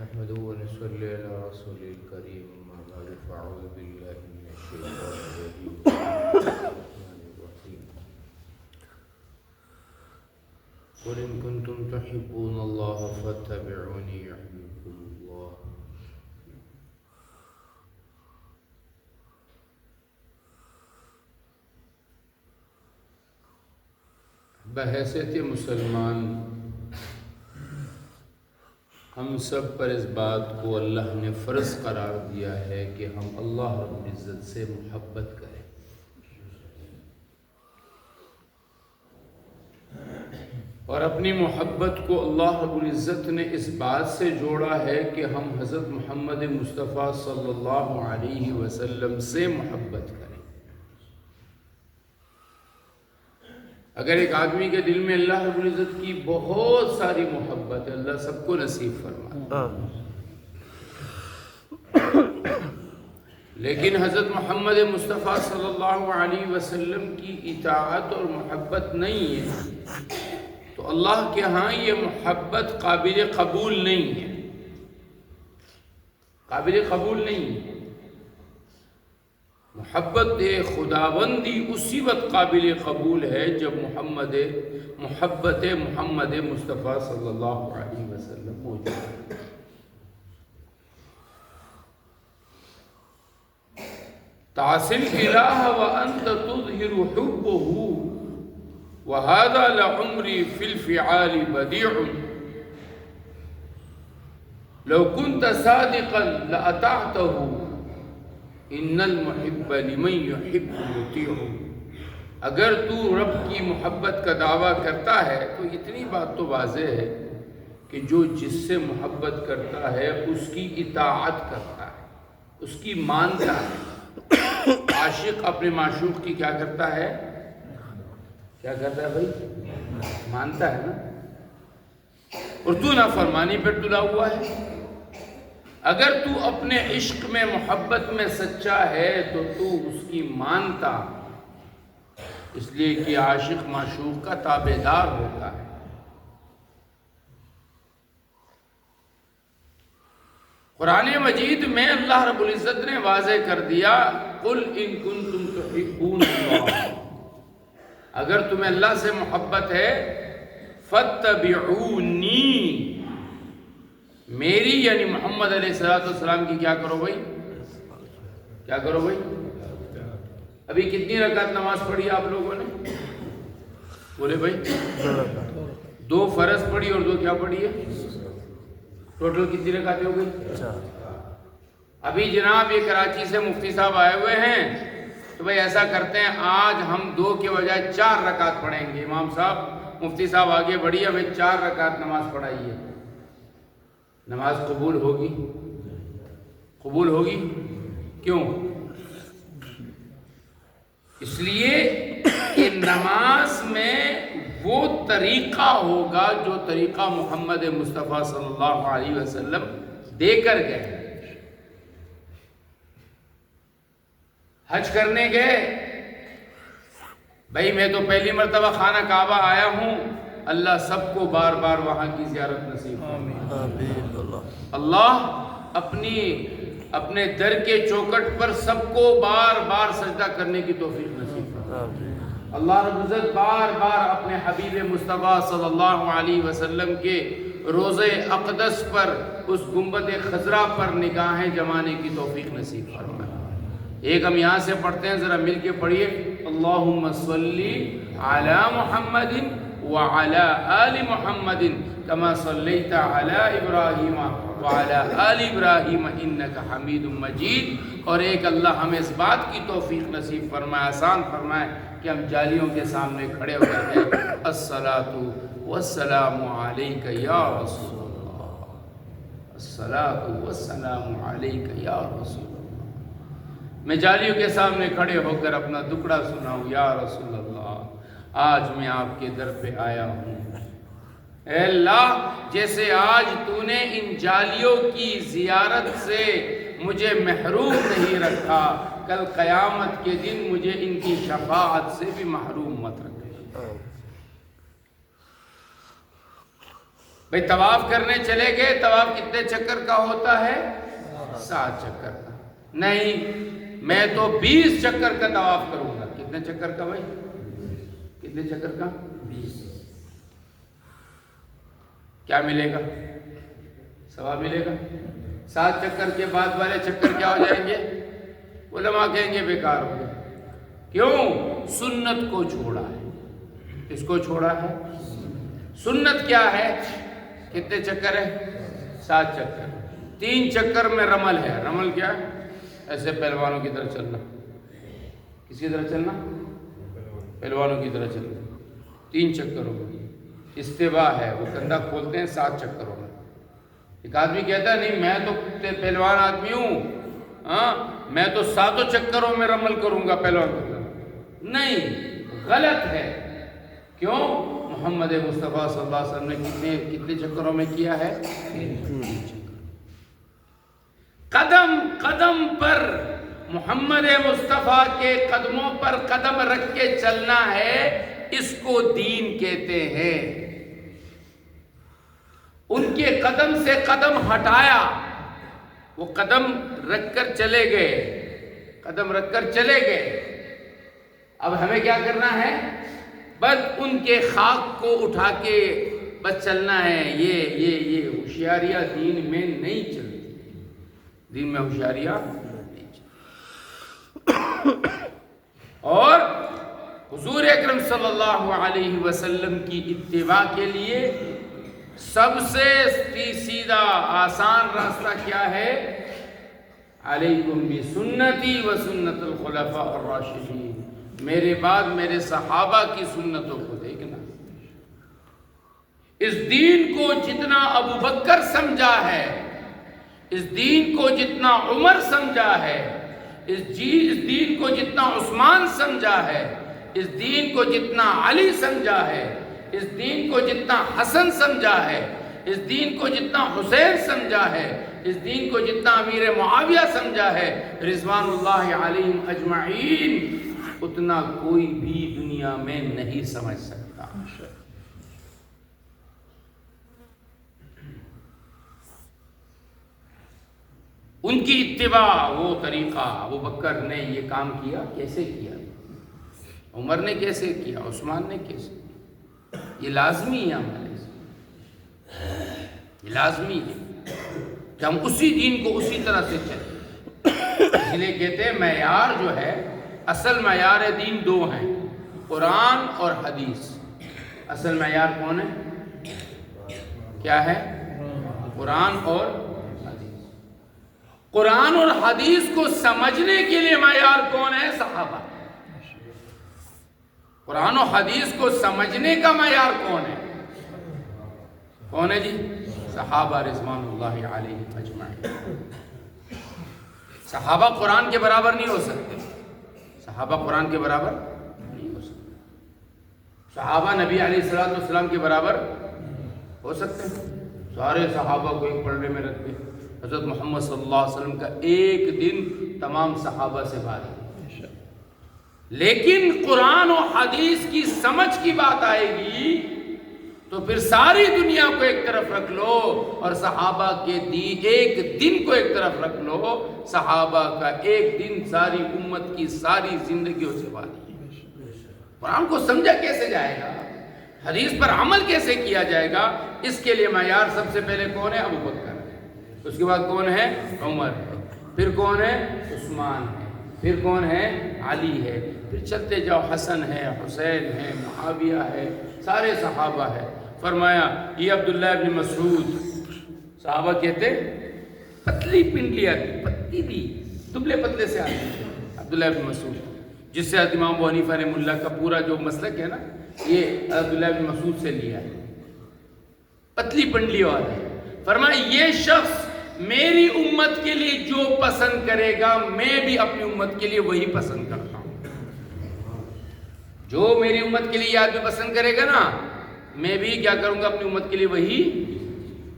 نحمده ونصلي على رسوله الكريم أما بعد فأعوذ بالله من الشيطان الرجيم بسم الله الرحمن الرحيم قل إن كنتم تحبون الله فاتبعوني يحببكم الله بحیثیت مسلمان ہم سب پر اس بات کو اللہ نے فرض قرار دیا ہے کہ ہم اللہ رب العزت سے محبت کریں، اور اپنی محبت کو اللہ رب العزت نے اس بات سے جوڑا ہے کہ ہم حضرت محمد مصطفیٰ صلی اللہ علیہ وسلم سے محبت کریں۔ اگر ایک آدمی کے دل میں اللہ رب العزت کی بہت ساری محبت ہے، اللہ سب کو نصیب فرمائے، لیکن حضرت محمد مصطفیٰ صلی اللہ علیہ وسلم کی اطاعت اور محبت نہیں ہے تو اللہ کے ہاں یہ محبت قابل قبول نہیں ہے، قابل قبول نہیں ہے۔ محبت خداوندی اسی وقت قابل قبول ہے جب محبت محمد مصطفیٰ صلی اللہ علیہ وسلم موجود ہے۔ تعصل الہ وانت تظہر حبہ وہذا لعمری فی الفعال بدیع لو كنت صادقا لأطعته ان المحب لمن يحب مطیع۔ اگر تو رب کی محبت کا دعویٰ کرتا ہے تو اتنی بات تو واضح ہے کہ جو جس سے محبت کرتا ہے اس کی اطاعت کرتا ہے، اس کی مانتا ہے۔ عاشق اپنے معشوق کی کیا کرتا ہے؟ کیا کرتا ہے بھائی؟ مانتا ہے نا، اور تو نافرمانی پر تلا ہوا ہے۔ اگر تو اپنے عشق میں محبت میں سچا ہے تو اس کی مانتا، اس لیے کہ عاشق معشوق کا تابعدار ہوتا ہے۔ قرآن مجید میں اللہ رب العزت نے واضح کر دیا قل ان کنتم تحبون اللہ، اگر تمہیں اللہ سے محبت ہے فاتبعونی، میری یعنی محمد علیہ السلام کی کیا کرو بھائی؟ کیا کرو بھائی؟ ابھی کتنی رکعت نماز پڑھی آپ لوگوں نے؟ بولے بھائی؟ 2 فرض پڑھی اور 2 کیا پڑھی ہے؟ ٹوٹل کتنی رکعتیں ہو گئی؟ ابھی جناب یہ کراچی سے مفتی صاحب آئے ہوئے ہیں تو بھائی ایسا کرتے ہیں آج ہم 2 کے بجائے 4 رکعت پڑھیں گے۔ امام صاحب مفتی صاحب آگے بڑھی، ہمیں 4 رکعت نماز پڑھائیے۔ نماز قبول ہوگی؟ قبول ہوگی؟ کیوں؟ اس لیے کہ نماز میں وہ طریقہ ہوگا جو طریقہ محمد مصطفیٰ صلی اللہ علیہ وسلم دے کر گئے۔ حج کرنے گئے، بھائی میں تو پہلی مرتبہ خانہ کعبہ آیا ہوں، اللہ سب کو بار بار وہاں کی زیارت نصیب فرمائے۔ اللہ اپنے در کے چوکٹ پر سب کو بار بار سجدہ کرنے کی توفیق نصیب فرمائے۔ اللہ رب العزت بار بار اپنے حبیب مصطفیٰ صلی اللہ علیہ وسلم کے روضہ اقدس پر، اس گنبد خضرا پر نگاہیں جمانے کی توفیق نصیب فرمائے۔ ایک ہم یہاں سے پڑھتے ہیں، ذرا مل کے پڑھیے، اللہم صلی علی محمد وعلی آل محمد کما صلیت علی ابراہیم وعلی آل ابراہیم انکا حمید مجید۔ اور ایک اللہ ہمیں اس بات کی توفیق نصیب فرمائے، آسان فرمائے کہ ہم جالیوں کے سامنے کھڑے ہو جاتے ہیں، الصلاۃ والسلام علیک یا رسول اللہ، الصلاۃ والسلام علیک یا رسول اللہ۔ میں جالیوں کے سامنے کھڑے ہو کر اپنا دکڑا سناؤں، یا رسول اللہ آج میں آپ کے در پہ آیا ہوں، اے اللہ جیسے آج تو نے ان جالیوں کی زیارت سے مجھے محروم نہیں رکھا، کل قیامت کے دن مجھے ان کی شفاعت سے بھی محروم مت رکھے۔ بھئی طواف کرنے چلے گئے، طواف کتنے چکر کا ہوتا ہے؟ 7 چکر کا. نہیں، میں تو 20 چکر کا طواف کروں گا. کتنے چکر کا بھائی؟ کتنے چکر کا؟ 20. کیا ملے گا؟ ثواب ملے گا. 7 چکر کے بعد والے چکر کیا ہو جائیں گے؟ علماء کہیں گے بیکار ہو گئے. کیوں؟ سنت کو چھوڑا ہے. اس کو چھوڑا ہے. سنت کیا ہے؟ کتنے چکر ہے؟ 7 چکر. 3 چکر میں رمل ہے. رمل کیا ہے؟ ایسے پہلوانوں کی طرح چلنا. کس کی طرح چلنا؟ پہلوانوں کی طرح چلنا. 3 چکروں میں. استوا ہے، وہ کندھا کھولتے ہیں 7 چکروں میں. ایک آدمی کہتا ہے نہیں میں تو پہلوان آدمی ہوں، ہاں میں تو 7 چکروں میں رمل کروں گا پہلوان کی طرح. نہیں، غلط ہے. کیوں؟ محمد مصطفیٰ صلی اللہ علیہ وسلم نے کتنے چکروں میں کیا ہے؟ 3 چکر. قدم قدم پر محمد مصطفیٰ کے قدموں پر قدم رکھ کے چلنا ہے، اس کو دین کہتے ہیں. ان کے قدم سے قدم ہٹایا، وہ قدم رکھ کر چلے گئے، قدم رکھ کر چلے گئے. اب ہمیں کیا کرنا ہے؟ بس ان کے خاک کو اٹھا کے بس چلنا ہے. یہ ہوشیاریاں دین میں نہیں چلتی. دین میں ہوشیاریاں نہیں چلتی. اور حضور اکرم صلی اللہ علیہ وسلم کی اتباع کے لیے سب سے سیدھا آسان راستہ کیا ہے؟ علیکم بسنتی و سنت الخلفاء الراشدین. میرے بعد میرے صحابہ کی سنتوں کو دیکھنا. اس دین کو جتنا ابو بکر سمجھا ہے، اس دین کو جتنا عمر سمجھا ہے، اس دین کو جتنا عثمان سمجھا ہے، اس دین کو جتنا علی سمجھا ہے، اس دین کو جتنا حسن سمجھا ہے، اس دین کو جتنا حسین سمجھا ہے، اس دین کو جتنا امیر معاویہ سمجھا ہے رضوان اللہ علیہم اجمعین، اتنا کوئی بھی دنیا میں نہیں سمجھ سکتا. ان کی اتباع، وہ طریقہ. ابو بکر نے یہ کام کیا، کیسے کیا؟ عمر نے کیسے کیا؟ عثمان نے کیسے کیا؟ یہ لازمی ہے ہمارے سے. یہ لازمی ہے کہ ہم اسی دین کو اسی طرح سے چلیں. اس لیے کہتے ہیں معیار جو ہے، اصل معیار دین 2 ہیں، قرآن اور حدیث. اصل معیار کون ہے؟ کیا ہے؟ قرآن اور حدیث. قرآن اور حدیث کو سمجھنے کے لیے معیار کون ہے؟ صحابہ. قرآن و حدیث کو سمجھنے کا معیار کون ہے؟ کون ہے جی؟ صحابہ رضوان اللہ علیہ اجمعین. صحابہ قرآن کے برابر نہیں ہو سکتے. صحابہ قرآن کے برابر نہیں ہو سکتے. صحابہ نبی علیہ الصلوۃ والسلام کے برابر ہو سکتے ہیں؟ سارے صحابہ کو ایک پلڑے میں رکھ کے حضرت محمد صلی اللہ علیہ وسلم کا ایک دن تمام صحابہ سے بات ہے. لیکن قرآن و حدیث کی سمجھ کی بات آئے گی تو پھر ساری دنیا کو ایک طرف رکھ لو اور صحابہ کے ایک دن کو ایک طرف رکھ لو. صحابہ کا ایک دن ساری امت کی ساری زندگیوں سے بات ہے. قرآن کو سمجھا کیسے جائے گا؟ حدیث پر عمل کیسے کیا جائے گا؟ اس کے لیے معیار سب سے پہلے کون ہے؟ ابو بکر. اس کے بعد کون ہے؟ عمر ہے. پھر کون ہے؟ عثمان ہے. پھر کون ہے؟ علی ہے. پھر چلتے جاؤ، حسن ہے، حسین ہے، معاویہ ہے، سارے صحابہ ہے. فرمایا یہ عبداللہ ابن مسعود، صحابہ کہتے پتلی پنڈلی آتی، پتلی بھی دبلے پتلے سے آتے تھے. عبداللہ ابن مسعود، جس سے امام ابو حنیفہ رحمہ اللہ کا پورا جو مسلک ہے نا، یہ عبداللہ ابن مسعود سے لیا ہے. پتلی پنڈلی والا ہے. فرمایا یہ شخص میری امت کے لیے جو پسند کرے گا میں بھی اپنی امت کے لیے وہی پسند کرتا ہوں. جو میری امت کے لیے یہ آدمی پسند کرے گا نا، میں بھی کیا کروں گا اپنی امت کے لیے وہی.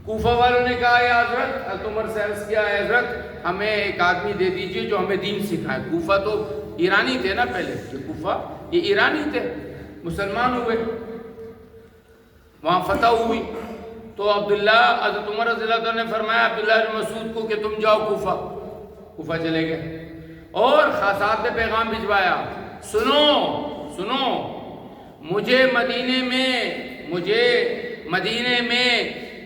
کوفہ والوں نے کہا یا حضرت، عمر سے عرض کیا ہے حضرت ہمیں ایک آدمی دے دیجئے جو ہمیں دین سکھائے. کوفہ تو ایرانی تھے نا پہلے، کوفہ یہ ایرانی تھے، مسلمان ہوئے، وہاں فتح ہوئی. تو حضرت عمر رضی اللہ عنہ نے فرمایا عبداللہ بن مسعود کو کہ تم جاؤ کوفہ چلے گئے اور خاصات نے پیغام بھجوایا، سنو مجھے مدینے میں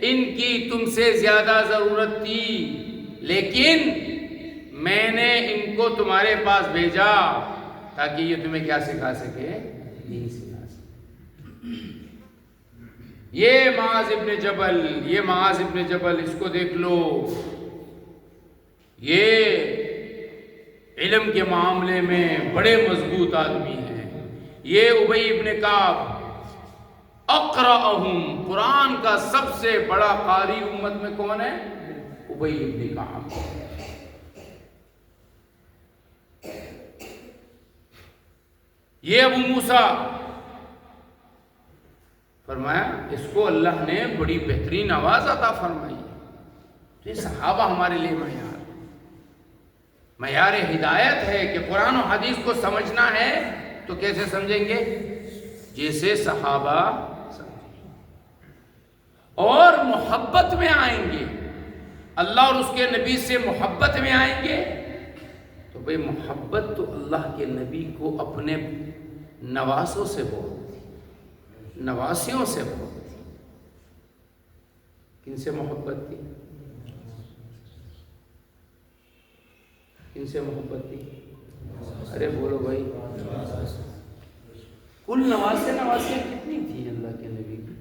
ان کی تم سے زیادہ ضرورت تھی، لیکن میں نے ان کو تمہارے پاس بھیجا تاکہ یہ تمہیں کیا سکھا سکے، دین سکھا سکے۔ یہ معاذ ابن جبل، اس کو دیکھ لو، یہ علم کے معاملے میں بڑے مضبوط آدمی ہیں۔ یہ ابی ابن کعب اقرأہم، قرآن کا سب سے بڑا قاری امت میں کون ہے؟ ابی ابن کعب۔ یہ ابو موسیٰ، فرمایا اس کو اللہ نے بڑی بہترین آواز عطا فرمائی۔ یہ صحابہ ہمارے لیے معیار ہدایت ہے کہ قرآن و حدیث کو سمجھنا ہے تو کیسے سمجھیں گے؟ جیسے صحابہ سمجھیں، اور محبت میں آئیں گے، اللہ اور اس کے نبی سے محبت میں آئیں گے تو بھئی محبت تو اللہ کے نبی کو اپنے نواسوں سے نواسیوں سے محبت تھی۔ کن سے محبت تھی؟ کن سے محبت تھی؟ ارے بولو بھائی، کل نواسیاں کتنی تھی اللہ کے نبی کی؟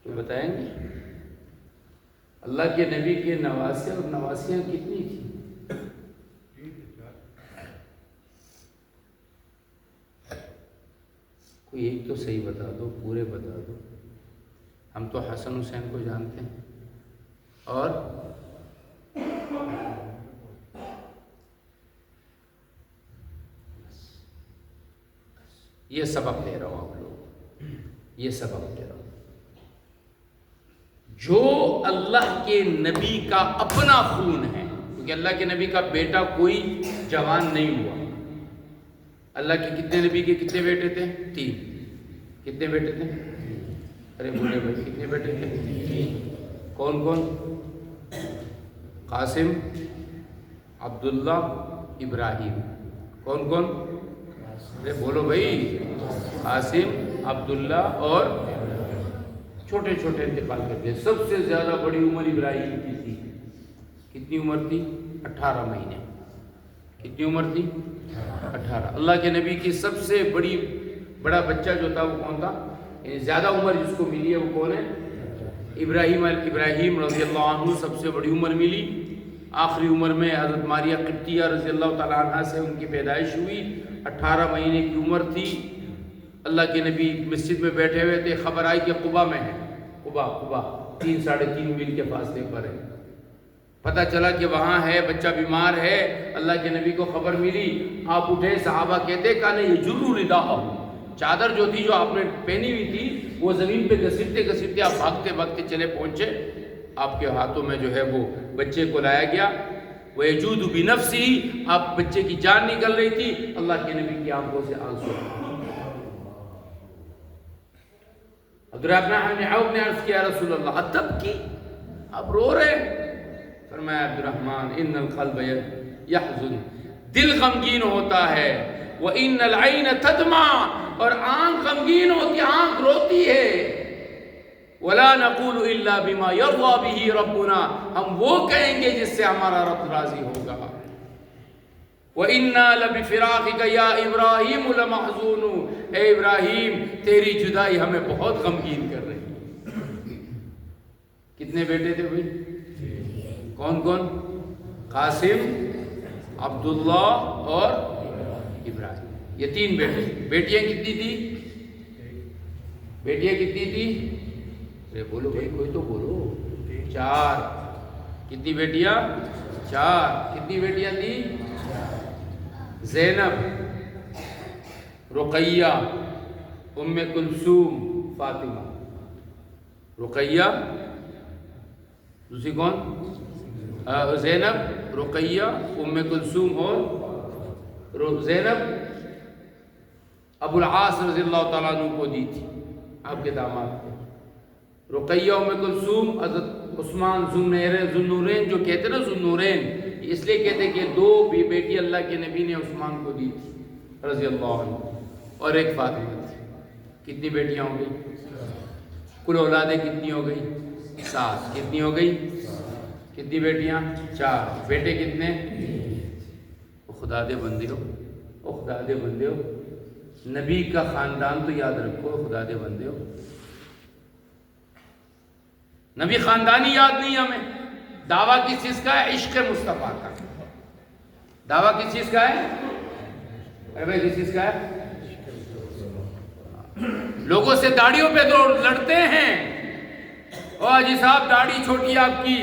تو بتائیں گے اللہ کے نبی کے نواسے اور نواسیاں کتنی تھی؟ کوئی ایک تو صحیح بتا دو، پورے بتا دو۔ ہم تو حسن حسین کو جانتے ہیں، اور یہ سبق دے رہا ہوں آپ لوگ، یہ سبق دے رہا ہوں۔ جو اللہ کے نبی کا اپنا خون ہے، کیونکہ اللہ کے نبی کا بیٹا کوئی جوان نہیں ہوا۔ اللہ کے کتنے نبی کے کتنے بیٹے تھے؟ 3۔ کتنے بیٹے تھے؟ ارے بولے بھائی، کتنے بیٹے تھے؟ 3۔ کون؟ قاسم، عبداللہ، ابراہیم۔ کون؟ ارے بولو بھائی، قاسم، عبداللہ اور چھوٹے انتقال کر گئے۔ سب سے زیادہ بڑی عمر ابراہیم کی تھی۔ کتنی عمر تھی؟ 18 مہینے۔ کتنی عمر تھی؟ 18۔ اللہ کے نبی کی سب سے بڑا بچہ جو تھا وہ کون تھا؟ زیادہ عمر جس کو ملی ہے وہ کون ہے؟ ابراہیم رضی اللہ عنہ سب سے بڑی عمر ملی۔ آخری عمر میں حضرت ماریہ قبطیہ رضی اللہ تعالیٰ عنہ سے ان کی پیدائش ہوئی۔ 18 مہینے کی عمر تھی۔ اللہ کے نبی مسجد میں بیٹھے ہوئے تھے، خبر آئی کہ قبا میں ہے۔ قبا 3-3.5 میل کے فاصلے پر ہے۔ پتہ چلا کہ وہاں ہے، بچہ بیمار ہے۔ اللہ کے نبی کو خبر ملی، آپ اٹھے۔ صحابہ کہتے کہا نہیں، یہ جرو رداء، چادر جو تھی جو آپ نے پہنی ہوئی تھی وہ زمین پہ گھسیٹتے آپ بھاگتے چلے پہنچے۔ آپ کے ہاتھوں میں جو ہے وہ بچے کو لایا گیا۔ وَيَجُودُ بِنَفْسِهِ، آپ بچے کی جان نکل رہی تھی، اللہ کے نبی کی آنکھوں سے آنسو۔ عبدالرحمن بن عوف نے عرض کیا رسول اللہ اتبکی، آپ رو رہے؟ فرمایا عبدالرحمن ان القلب یحزن، دل غمگین ہوتا ہے، وان العین تدمع، اور آنکھ غمگین ہوتی، آنکھ روتی ہے، ولا نقول الا بما یرضی به ربنا، ہم وہ کہیں گے جس سے ہمارا رب راضی ہوگا۔ وَإِنَّا لَبِفِرَاقِكَ يَا إِبْرَاهِيمُ لَمَحْزُونُ، اے ابراہیم تیری جدائی ہمیں بہت غمگین کر رہی ہے۔ کتنے بیٹے تھے بھائی؟ کون؟ قاسم، عبداللہ اور ابراہیم، یہ 3 بیٹے۔ بیٹیاں کتنی تھی؟ ارے بولو بھائی، کوئی تو بولو۔ 4۔ کتنی بیٹیاں؟ 4۔ کتنی بیٹیاں تھی؟ زینب، رقیہ، ام کلثوم، فاطمہ۔ رقیہ، دوسری کون؟ زینب، رقیہ، ام کلثوم، اور زینب ابو العاص رضی اللہ تعالیٰ عنہ کو دی تھی۔ آپ کے داماد تھے۔ رقیہ ام کلثوم، حضرت عثمان ذوالنورین جو کہتے نا ذوالنورین، اس لیے کہتے کہ 2 بیٹی اللہ کے نبی نے عثمان کو دی تھی رضی اللہ عنہ، اور ایک فاطمہ تھی۔ کتنی بیٹیاں ہو گئی؟ کل اولادیں کتنی ہو گئی؟ 7۔ کتنی ہو گئی؟ کتنی بیٹیاں؟ 4۔ بیٹے کتنے؟ خدا دے بندے ہو، خدا دے بندے ہو، نبی کا خاندان تو یاد رکھو، خدا دے بندے ہو۔ نبی خاندانی یاد نہیں ہمیں۔ دعویٰ کس چیز کا ہے؟ عشق مصطفیٰ کا۔ دعویٰ کس چیز کا ہے؟ کس چیز کا ہے؟ لوگوں سے داڑھیوں پہ لڑتے ہیں، او حاجی صاحب داڑھی چھوٹی آپ کی،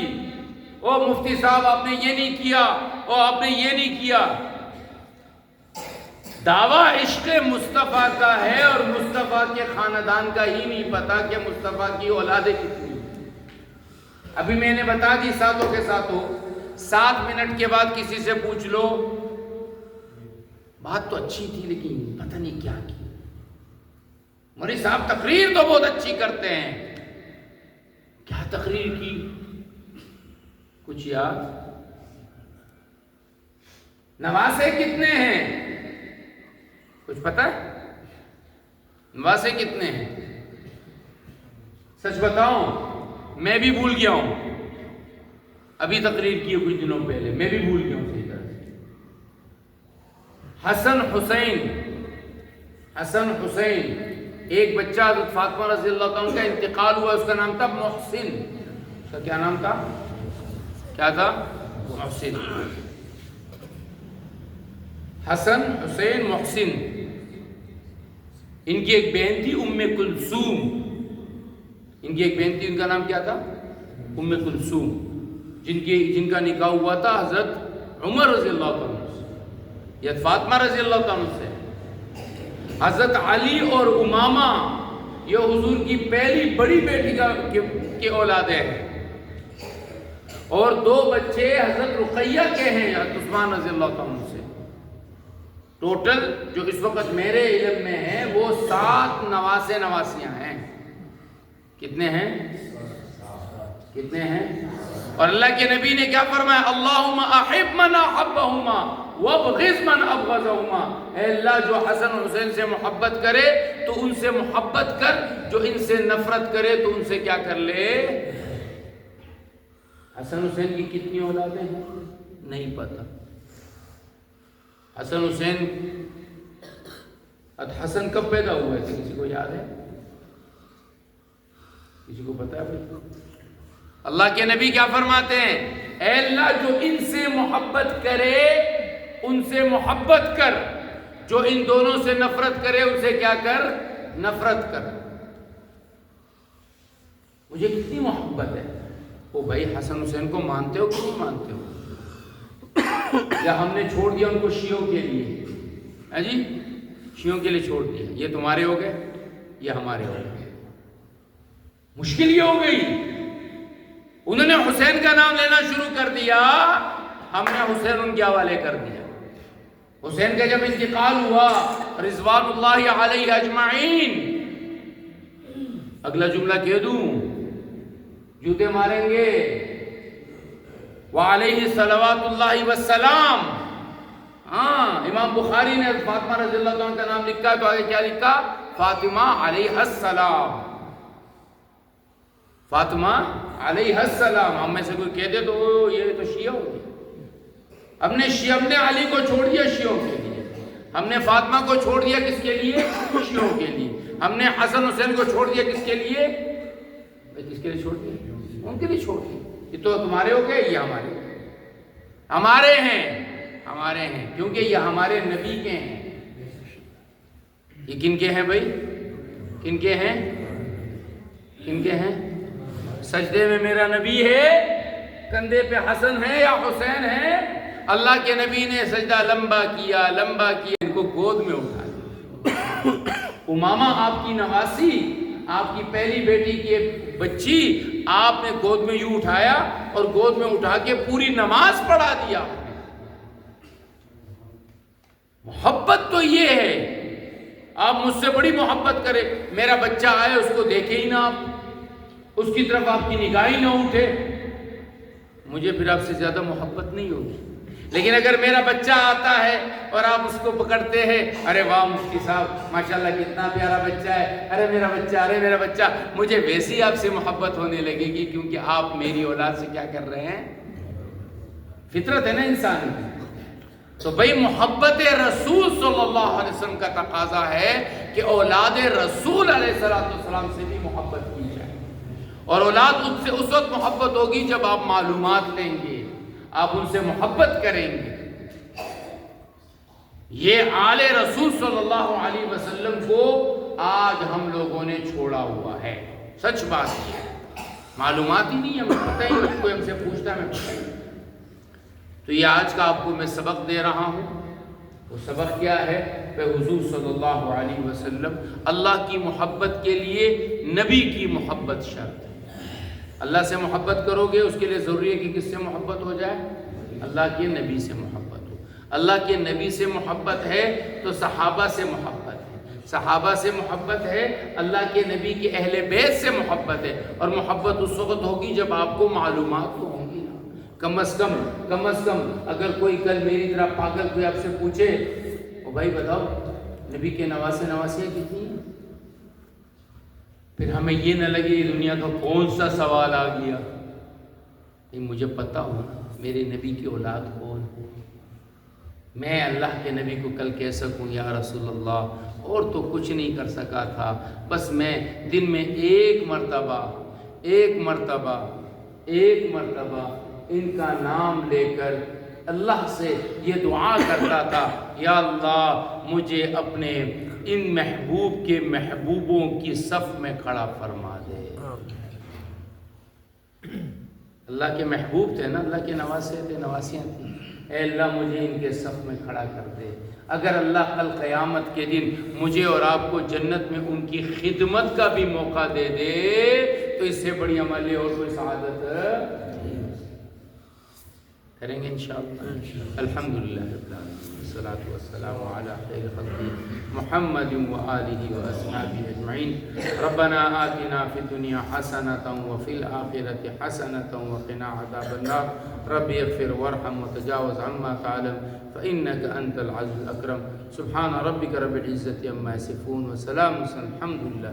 او مفتی صاحب آپ نے یہ نہیں کیا، او آپ نے یہ نہیں کیا۔ دعویٰ عشق مصطفیٰ کا ہے، اور مصطفیٰ کے خاندان کا ہی نہیں پتا کہ مصطفیٰ کی اولادیں کتنی۔ ابھی میں نے بتا دی ساتوں کے ساتوں، 7 منٹ کے بعد کسی سے پوچھ لو بات تو اچھی تھی لیکن پتہ نہیں کیا کی، مولوی صاحب تقریر تو بہت اچھی کرتے ہیں، کیا تقریر کی؟ کچھ یاد؟ نواسے کتنے ہیں؟ کچھ پتہ ہے؟ نواسے کتنے ہیں؟ سچ بتاؤں میں بھی بھول گیا ہوں، ابھی تقریر کی کچھ دنوں پہلے، میں بھی بھول گیا ہوں صحیح طرح سے۔ حسن حسین ایک بچہ حضرت فاطمہ رضی اللہ عنہ کا انتقال ہوا، اس کا نام تھا محسن۔ اس کا کیا نام تھا؟ کیا تھا؟ محسن۔ حسن حسین محسن، ان کی ایک بہن تھی ام کلثوم، ان کی ایک بہن تھی، ان کا نام کیا تھا؟ ام کلثوم، جن کا نکاح ہوا تھا حضرت عمر رضی اللہ عنہ سے، یا فاطمہ رضی اللہ عنہ سے۔ حضرت علی اور امامہ یہ حضور کی پہلی بڑی بیٹی کے اولادیں ہیں، اور 2 بچے حضرت رقیہ کے ہیں حضرت عثمان رضی اللہ عنہ سے۔ ٹوٹل جو اس وقت میرے علم میں ہیں وہ 7 نواسے نواسیاں ہیں۔ کتنے ہیں؟ کتنے ہیں؟ اور اللہ کے نبی نے کیا فرمایا؟ اللہم احب من احبہما وابغض من ابغضہما، اے اللہ جو حسن حسین سے محبت کرے تو ان سے محبت کر، جو ان سے نفرت کرے تو ان سے کیا کر لے؟ حسن حسین کی کتنی اولادیں ہیں؟ نہیں پتا۔ حسن حسین، حسن کب پیدا ہوا ہے کسی کو یاد ہے؟ کسی کو پتا ہے بھائی؟ اللہ کے نبی کیا فرماتے ہیں؟ اے اللہ جو ان سے محبت کرے ان سے محبت کر، جو ان دونوں سے نفرت کرے ان سے کیا کر؟ نفرت کر۔ مجھے کتنی محبت ہے، او بھائی حسن حسین کو مانتے ہو کہ نہیں مانتے ہو؟ یا ہم نے چھوڑ دیا ان کو شیعوں کے لیے؟ ہاں جی، شیعوں کے لیے چھوڑ دیا، یہ تمہارے ہو گئے، یہ ہمارے ہو گئے۔ مشکل یہ ہو گئی، انہوں نے حسین کا نام لینا شروع کر دیا، ہم نے حسین ان کے حوالے کر دیا۔ حسین کا جب انتقال ہوا رضوان اللہ علیہ اجمعین، اگلا جملہ کہہ دوں، جوتے ماریں گے، وعلیہ صلوات اللہ والسلام۔ ہاں، امام بخاری نے فاطمہ رضی اللہ عنہ کا نام لکھا تو آگے کیا لکھا؟ فاطمہ علیہ السلام، فاطمہ علیہ السلام۔ ہم میں سے کوئی کہہ دے تو یہ تو شیعہ ہوگی۔ ہم نے علی کو چھوڑ دیا شیعوں کے لیے، ہم نے فاطمہ کو چھوڑ دیا کس کے لیے؟ شیعوں کے لیے۔ ہم نے حسن حسین کو چھوڑ دیا کس کے لیے؟ کس کے لیے چھوڑ دیا؟ ان کے لیے چھوڑ دیا۔ یہ تو تمہارے ہو گئے، یہ ہمارے ہو گئے، ہمارے ہیں، ہمارے ہیں، کیونکہ یہ ہمارے نبی کے ہیں۔ یہ کن کے ہیں بھائی؟ کن کے ہیں؟ کن کے ہیں؟ سجدے میں میرا نبی ہے، کندھے پہ حسن ہے یا حسین ہے؟ اللہ کے نبی نے سجدہ لمبا کیا، ان کو گود میں اٹھا لیا۔ امامہ آپ کی نواسی، آپ کی پہلی بیٹی کی بچی، آپ نے گود میں یوں اٹھایا اور گود میں اٹھا کے پوری نماز پڑھا دیا۔ محبت تو یہ ہے آپ مجھ سے بڑی محبت کریں، میرا بچہ آئے اس کو دیکھے ہی نہ آپ، اس کی طرف آپ کی نگاہ ہی نہ اٹھے، مجھے پھر آپ سے زیادہ محبت نہیں ہوگی۔ لیکن اگر میرا بچہ آتا ہے اور آپ اس کو پکڑتے ہیں، ارے واہ مفتی صاحب ماشاءاللہ کتنا پیارا بچہ ہے، ارے میرا بچہ، ارے میرا بچہ، مجھے ویسی آپ سے محبت ہونے لگے گی، کیونکہ آپ میری اولاد سے کیا کر رہے ہیں؟ فطرت ہے نا انسان کی۔ تو بھئی محبت رسول صلی اللہ علیہ وسلم کا تقاضا ہے کہ اولاد رسول علیہ السلام سے بھی محبت کی جائے، اور اولاد ان سے اس وقت محبت ہوگی جب آپ معلومات لیں گے، آپ ان سے محبت کریں گے۔ یہ آل رسول صلی اللہ علیہ وسلم کو آج ہم لوگوں نے چھوڑا ہوا ہے، سچ بات ہے، معلومات ہی نہیں، ہمیں پتہ ہی نہیں، کوئی ہم سے پوچھتا ہے ہمیں پتہ ہی نہیں۔ تو یہ آج کا آپ کو میں سبق دے رہا ہوں، وہ سبق کیا ہے کہ حضور صلی اللہ علیہ وسلم، اللہ کی محبت کے لیے نبی کی محبت شرط ہے۔ اللہ سے محبت کرو گے، اس کے لیے ضروری ہے کہ کس سے محبت ہو جائے؟ اللہ کے نبی سے محبت ہو۔ اللہ کے نبی سے محبت ہے تو صحابہ سے محبت ہے، صحابہ سے محبت ہے، اللہ کے نبی کے اہل بیت سے محبت ہے، اور محبت اس وقت ہوگی جب آپ کو معلومات تو ہوں گی نا۔ کم از کم اگر کوئی کل میری طرح پاگل کوئی آپ سے پوچھے، او بھائی بتاؤ نبی کے نواسیاں کتنی ہیں، پھر ہمیں یہ نہ لگے یہ دنیا کا کون سا سوال آ گیا، مجھے پتہ ہو میرے نبی کی اولاد کون ہے، میں اللہ کے نبی کو کل کہہ سکوں یا رسول اللہ، اور تو کچھ نہیں کر سکا تھا، بس میں دن میں ایک مرتبہ ان کا نام لے کر اللہ سے یہ دعا کرتا تھا، یا اللہ مجھے اپنے ان محبوب کے محبوبوں کی صف میں کھڑا فرما دے۔ اللہ کے محبوب تھے نا، اللہ کے نواسیاں تھیں، اے اللہ مجھے ان کے صف میں کھڑا کر دے۔ اگر اللہ کل قیامت کے دن مجھے اور آپ کو جنت میں ان کی خدمت کا بھی موقع دے دے تو اس سے بڑی عمل اور کوئی سعادت کریں گے انشاءاللہ۔ الحمدللہ رب العالمین، والصلاة والسلام علی خیر خلقہ محمد وآلہ وأصحابہ اجمعین۔ ربنا آتنا فی الدنیا حسنۃ وفی الآخرۃ حسنۃ وقنا عذاب النار۔ رب اغفر وارحم وتجاوز عما تعلم فإنک انت العزیز الاکرم۔ سبحان ربک رب العزة عما یصفون وسلام الحمدللہ۔